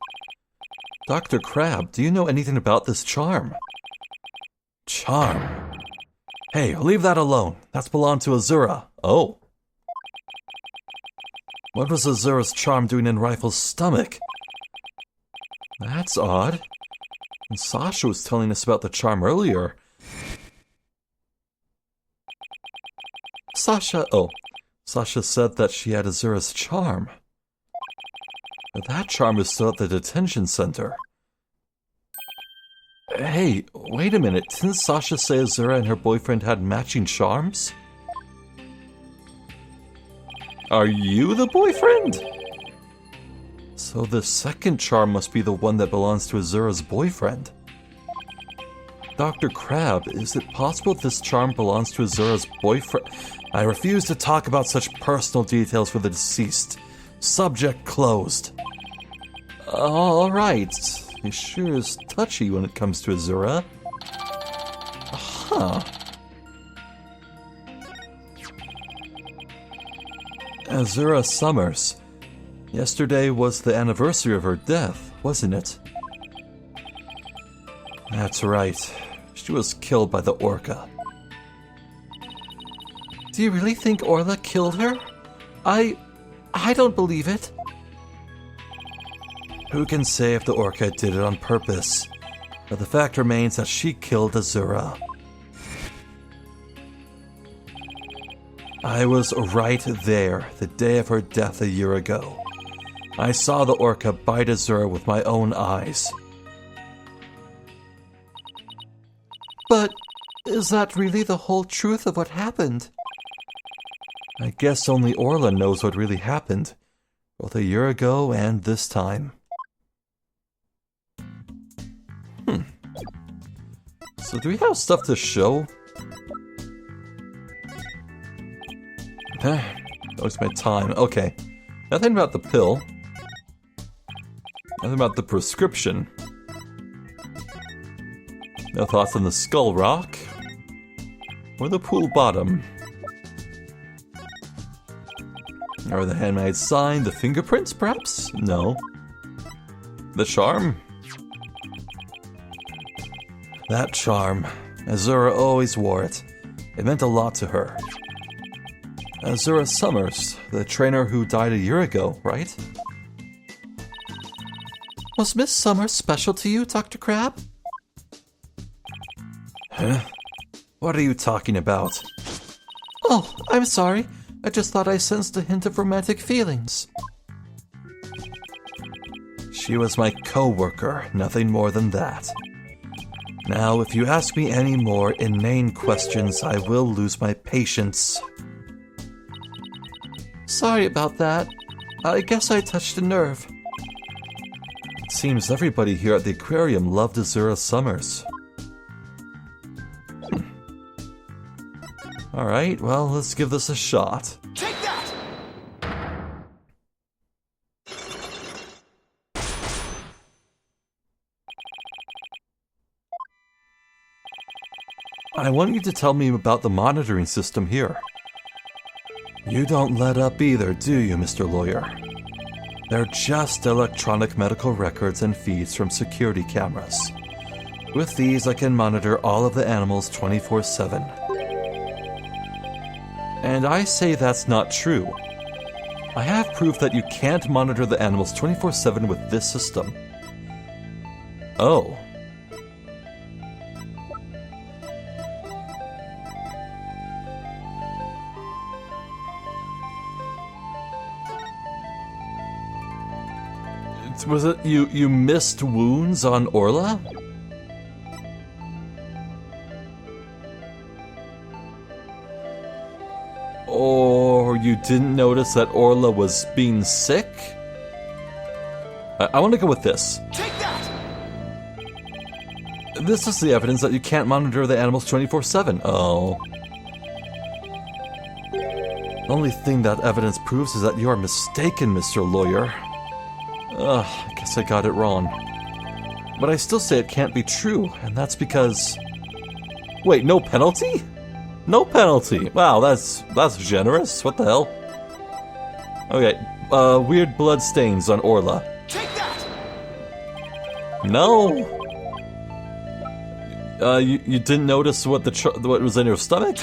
Dr. Crab, do you know anything about this charm? Charm? Hey, leave that alone. That's belonged to Azura. Oh. What was Azura's charm doing in Rifle's stomach? That's odd. And Sasha was telling us about the charm earlier. Sasha said that she had Azura's charm. But that charm is still at the detention center. Hey, wait a minute. Didn't Sasha say Azura and her boyfriend had matching charms? Are you the boyfriend? So the second charm must be the one that belongs to Azura's boyfriend. Dr. Crab, is it possible this charm belongs to Azura's boyfriend? I refuse to talk about such personal details with the deceased. Subject closed. Alright. He sure is touchy when it comes to Azura. Huh. Azura Summers. Yesterday was the anniversary of her death, wasn't it? That's right. She was killed by the orca. Do you really think Orla killed her? I don't believe it. Who can say if the orca did it on purpose? But the fact remains that she killed Azura. I was right there the day of her death a year ago. I saw the orca bite Azura with my own eyes. But is that really the whole truth of what happened? I guess only Orla knows what really happened, both a year ago and this time. So do we have stuff to show? Don't waste my time. Okay. Nothing about the pill. Nothing about the prescription. No thoughts on the skull rock? Or the pool bottom? Or the handmade sign, the fingerprints, perhaps? No. The charm? That charm. Azura always wore it. It meant a lot to her. Azura Summers, the trainer who died a year ago, right? Was Miss Summers special to you, Dr. Crab? Huh? What are you talking about? Oh, I'm sorry. I just thought I sensed a hint of romantic feelings. She was my co-worker, nothing more than that. Now, if you ask me any more inane questions, I will lose my patience. Sorry about that. I guess I touched a nerve. It seems everybody here at the aquarium loved Azura Summers. Alright, well, let's give this a shot. Take that! I want you to tell me about the monitoring system here. You don't let up either, do you, Mr. Lawyer? They're just electronic medical records and feeds from security cameras. With these, I can monitor all of the animals 24/7. And I say that's not true. I have proof that you can't monitor the animals 24/7 with this system. Oh. Was it you missed wounds on Orla? Or you didn't notice that Orla was being sick? I want to go with this. Take that! This is the evidence that you can't monitor the animals 24/7. Oh. Only thing that evidence proves is that you are mistaken, Mr. Lawyer. Ugh, I guess I got it wrong. But I still say it can't be true, and that's because... Wait, no penalty? No penalty. Wow, that's generous. What the hell? Okay, weird blood stains on Orla. Take that! No. You didn't notice what what was in your stomach?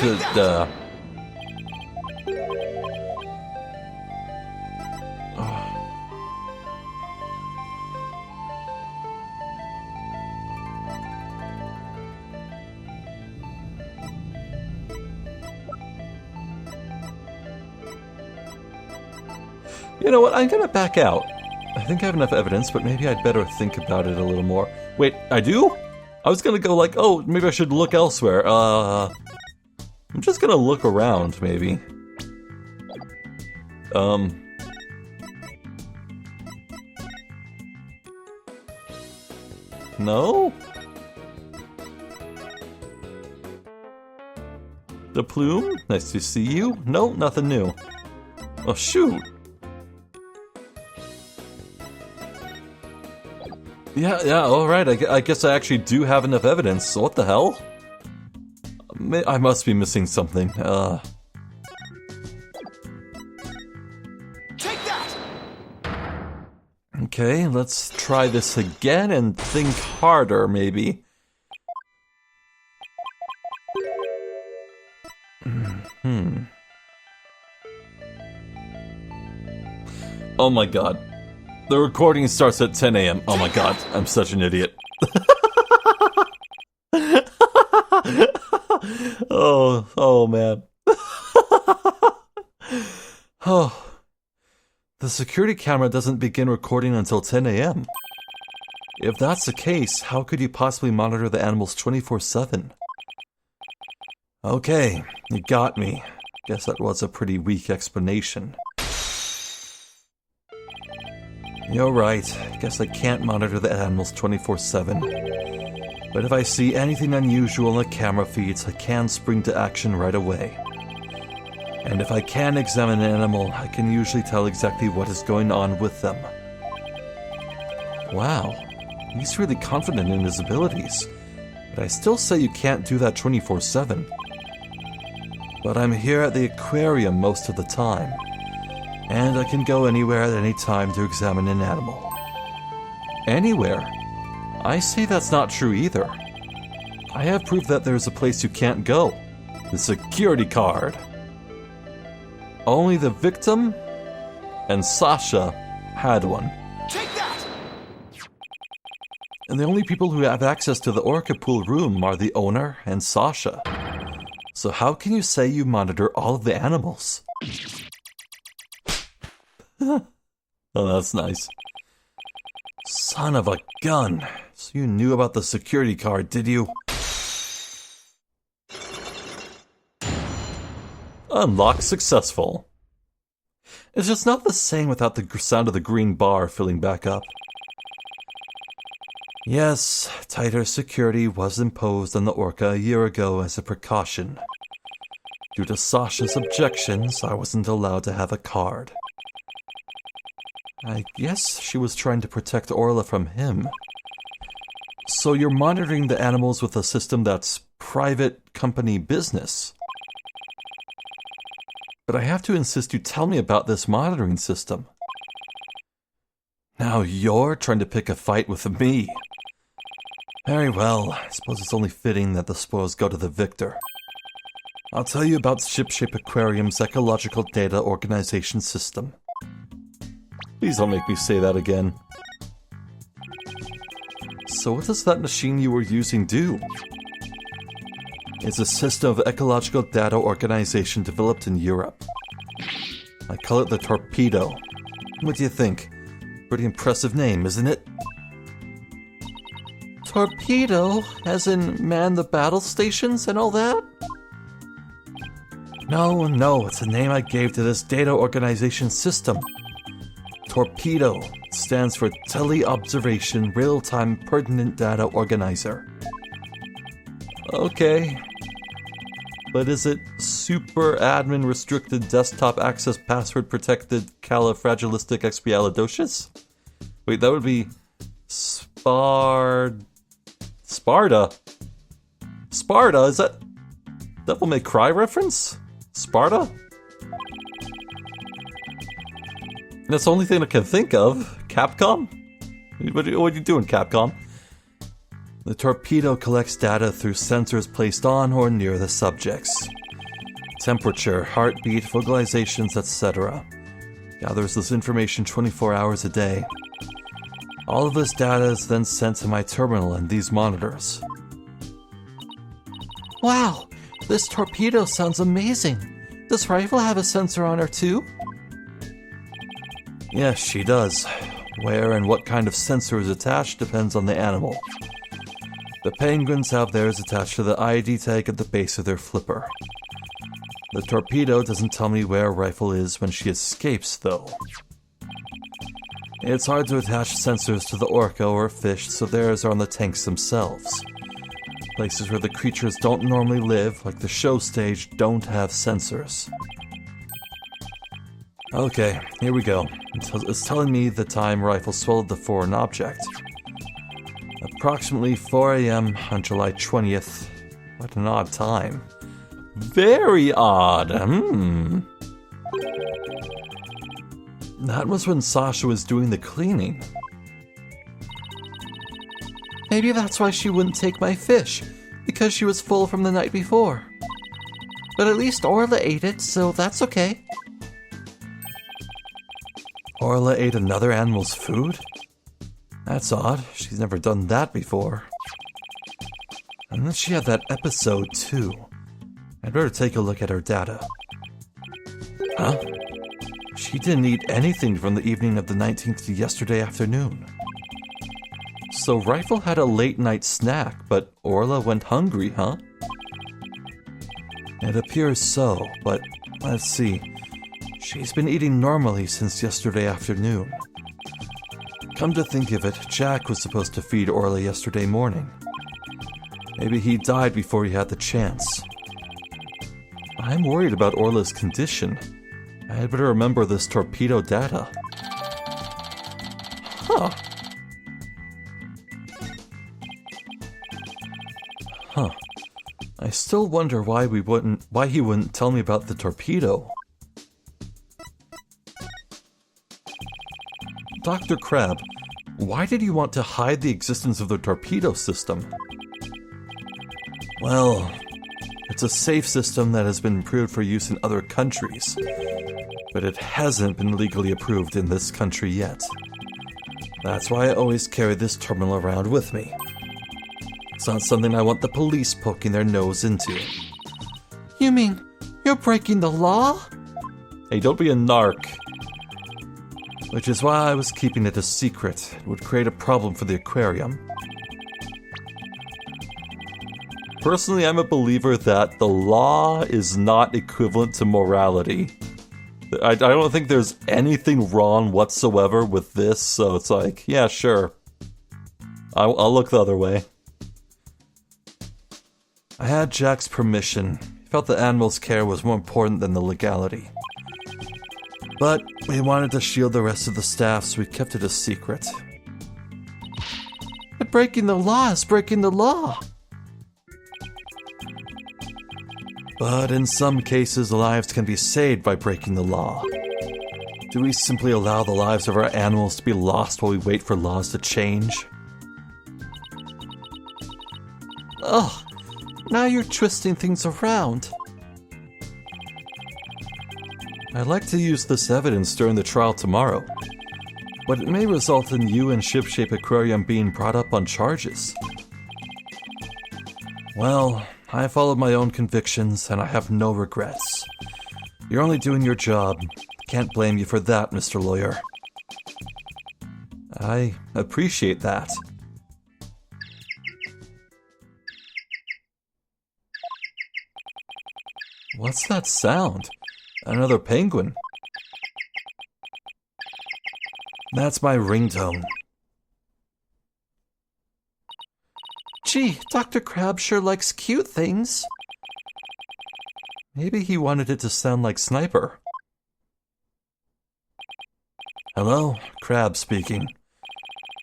You know what? I'm gonna back out. I think I have enough evidence, but maybe I'd better think about it a little more. Wait, I do? I was gonna go like, oh, maybe I should look elsewhere. I'm just gonna look around, maybe. No? The plume? Nice to see you. No, nothing new. Oh, shoot. Yeah, alright, I guess I actually do have enough evidence, so what the hell? I must be missing something, Take that! Okay, let's try this again and think harder, maybe. Oh my god. The recording starts at 10 a.m. Oh my god, I'm such an idiot. Oh man. Oh. The security camera doesn't begin recording until 10 a.m. If that's the case, how could you possibly monitor the animals 24/7? Okay, you got me. Guess that was a pretty weak explanation. You're right. Guess I can't monitor the animals 24/7. But if I see anything unusual in the camera feeds, I can spring to action right away. And if I can examine an animal, I can usually tell exactly what is going on with them. Wow, he's really confident in his abilities. But I still say you can't do that 24/7. But I'm here at the aquarium most of the time, and I can go anywhere at any time to examine an animal. Anywhere? I say that's not true either. I have proof that there's a place you can't go. The security card. Only the victim and Sasha had one. Take that! And the only people who have access to the Orca Pool room are the owner and Sasha. So how can you say you monitor all of the animals? Oh, that's nice. Son of a gun. So you knew about the security card, did you? Unlock successful. It's just not the same without the sound of the green bar filling back up. Yes, tighter security was imposed on the Orca a year ago as a precaution. Due to Sasha's objections, I wasn't allowed to have a card. I guess she was trying to protect Orla from him. So you're monitoring the animals with a system that's private company business. But I have to insist you tell me about this monitoring system. Now you're trying to pick a fight with me. Very well, I suppose it's only fitting that the spoils go to the victor. I'll tell you about Shipshape Aquarium's ecological data organization system. Please don't make me say that again. So what does that machine you were using do? It's a system of ecological data organization developed in Europe. I call it the Torpedo. What do you think? Pretty impressive name, isn't it? Torpedo? As in man the battle stations and all that? No, it's a name I gave to this data organization system. Torpedo stands for Tele-Observation Real-Time Pertinent Data Organizer. Okay. But is it super admin restricted desktop access password protected califragilistic Wait, that would be Sparta? Sparta? Is that Devil May Cry reference? Sparta? That's the only thing I can think of. Capcom? What are you doing, Capcom? The torpedo collects data through sensors placed on or near the subjects. Temperature, heartbeat, vocalizations, etc. Gathers this information 24 hours a day. All of this data is then sent to my terminal and these monitors. Wow, this torpedo sounds amazing. Does Rifle have a sensor on her too? Yes, she does. Where and what kind of sensor is attached depends on the animal. The penguins have theirs attached to the ID tag at the base of their flipper. The torpedo doesn't tell me where Rifle is when she escapes, though. It's hard to attach sensors to the orca or fish, so theirs are on the tanks themselves. Places where the creatures don't normally live, like the show stage, don't have sensors. Okay, here we go. It's telling me the time Rifle swallowed the foreign object. Approximately 4 a.m. on July 20th. What an odd time. Very odd. That was when Sasha was doing the cleaning. Maybe that's why she wouldn't take my fish, because she was full from the night before. But at least Orla ate it, so that's okay. Orla ate another animal's food? That's odd. She's never done that before. And then she had that episode, too. I'd better take a look at her data. Huh? She didn't eat anything from the evening of the 19th to yesterday afternoon. So Rifle had a late-night snack, but Orla went hungry, huh? It appears so, but let's see. She's been eating normally since yesterday afternoon. Come to think of it, Jack was supposed to feed Orla yesterday morning. Maybe he died before he had the chance. I'm worried about Orla's condition. I had better remember this torpedo data. Huh. I still wonder why he wouldn't tell me about the torpedo. Dr. Crab, why did you want to hide the existence of the torpedo system? Well, it's a safe system that has been approved for use in other countries, but it hasn't been legally approved in this country yet. That's why I always carry this terminal around with me. It's not something I want the police poking their nose into. You mean you're breaking the law? Hey, don't be a narc. Which is why I was keeping it a secret. It would create a problem for the aquarium. Personally, I'm a believer that the law is not equivalent to morality. I don't think there's anything wrong whatsoever with this, so it's like, yeah, sure. I'll look the other way. I had Jack's permission. He felt the animal's care was more important than the legality. But we wanted to shield the rest of the staff, so we kept it a secret. But breaking the law is breaking the law. But in some cases, lives can be saved by breaking the law. Do we simply allow the lives of our animals to be lost while we wait for laws to change? Ugh, now you're twisting things around. I'd like to use this evidence during the trial tomorrow, but it may result in you and Shipshape Aquarium being brought up on charges. Well, I followed my own convictions, and I have no regrets. You're only doing your job. Can't blame you for that, Mr. Lawyer. I appreciate that. What's that sound? Another penguin. That's my ringtone. Gee, Dr. Crab sure likes cute things. Maybe he wanted it to sound like Sniper. Hello, Crab speaking.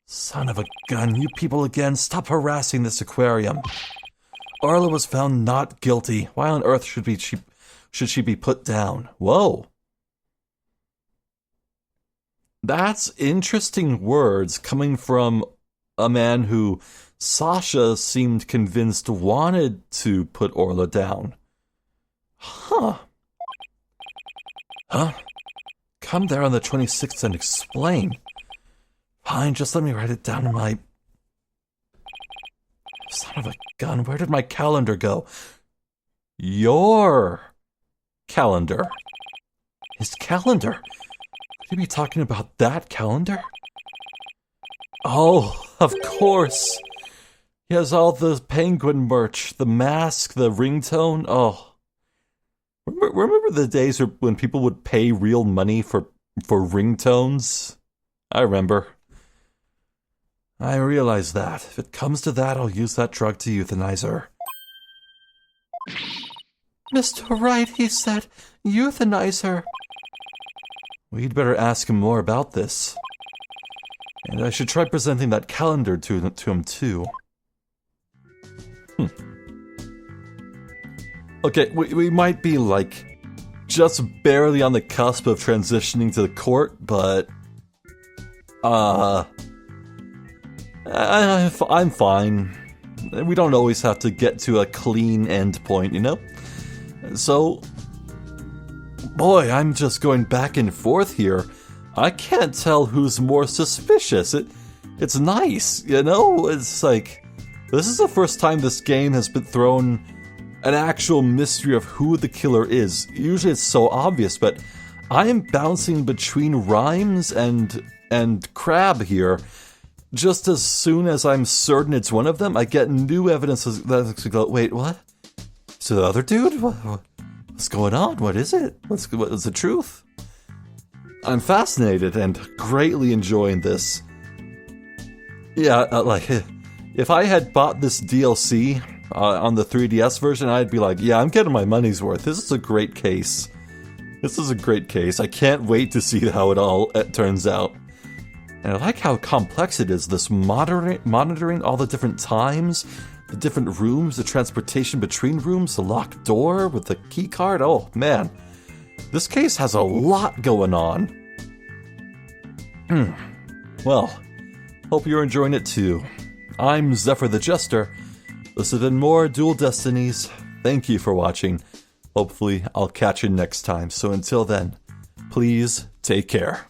Son of a gun, you people again, stop harassing this aquarium. Arla was found not guilty. Why on earth should she be put down? Whoa. That's interesting words coming from a man who Sasha seemed convinced wanted to put Orla down. Huh. Come there on the 26th and explain. Fine, just let me write it down in my... Son of a gun, where did my calendar go? Your calendar. His calendar? Could he be talking about that calendar? Oh, of course. He has all the penguin merch, the mask, the ringtone. Oh. Remember the days when people would pay real money for ringtones? I remember. I realize that. If it comes to that, I'll use that drug to euthanize her. Mr. Wright, he said, euthanize her. We'd better ask him more about this. And I should try presenting that calendar to him too. Okay, we might be like just barely on the cusp of transitioning to the court, but I'm fine. We don't always have to get to a clean end point, you know? So, boy, I'm just going back and forth here. I can't tell who's more suspicious. It's nice, you know? It's like, this is the first time this game has been thrown an actual mystery of who the killer is. Usually it's so obvious, but I am bouncing between Rhymes and Crab here. Just as soon as I'm certain it's one of them, I get new evidence that go, wait, what? So the other dude? What's going on? What is it? What's the truth? I'm fascinated and greatly enjoying this. Yeah, like, if I had bought this DLC on the 3DS version, I'd be like, yeah, I'm getting my money's worth. This is a great case. This is a great case. I can't wait to see how it all turns out. And I like how complex it is, this monitoring all the different times, the different rooms, the transportation between rooms, the locked door with the key card. Oh, man. This case has a lot going on. Well, hope you're enjoying it too. I'm Zephyr the Jester. This has been more Dual Destinies. Thank you for watching. Hopefully, I'll catch you next time. So until then, please take care.